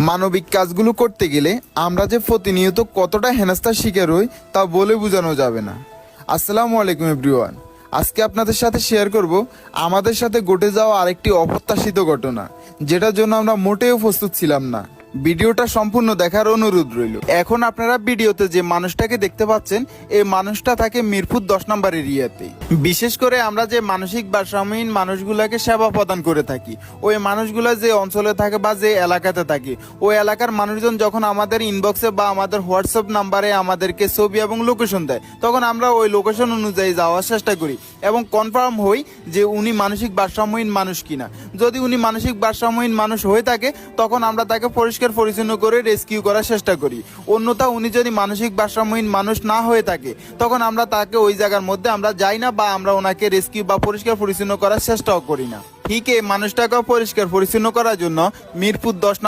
মানবিক কাজগুলো করতে গেলে আমরা যে প্রতিনিয়ত কতটা হেনস্থার শিকার হই তা বলে বোঝানো যাবে না। আসসালামু আলাইকুম এভরিওয়ান। আজকে আপনাদের সাথে শেয়ার করব আমাদের সাথে ঘটে যাওয়া আরেকটি অপ্রত্যাশিত ঘটনা, যেটার জন্য আমরা মোটেও প্রস্তুত ছিলাম না। ভিডিওটা সম্পূর্ণ দেখার অনুরোধ রইল। এখন আপনারা ভিডিওতে যে মানুষটাকে দেখতে পাচ্ছেন, এই মানুষটা থাকে মিরপুর 10 নম্বর এরিয়াতে। বিশেষ করে আমরা যে মানসিক ভারসাম্যহীন মানুষগুলোকে সেবা প্রদান করে থাকি, ওই মানুষগুলো যে অঞ্চলে থাকে বা যে এলাকাতে থাকে, ওই এলাকার মানুষজন যখন আমাদের ইনবক্সে বা আমাদের হোয়াটসঅ্যাপ নাম্বারে আমাদেরকে ছবি এবং লোকেশন দেয়, তখন আমরা ওই লোকেশন অনুযায়ী যাওয়ার চেষ্টা করি এবং কনফার্ম হই যে উনি মানসিক ভারসাম্যহীন মানুষ কিনা। যদি উনি মানসিক ভারসাম্যহীন মানুষ হয়ে থাকে, তখন আমরা তাকে পরিষ্কার পরিচ্ছন্ন করে রেস্কিউ করার চেষ্টা করি। অন্যথা উনি যদি মানসিক ভারসাম্যহীন মানুষ না হয়ে থাকে, তখন আমরা তাকে ওই জায়গার মধ্যে আমরা যাই না বা আমরা ওনাকে রেস্কিউ বা পরিষ্কার পরিচ্ছন্ন করার চেষ্টাও করি না। ঠিক এই মানুষটাকে পরিষ্কার পরিচ্ছন্ন করার জন্য মিরপুর 10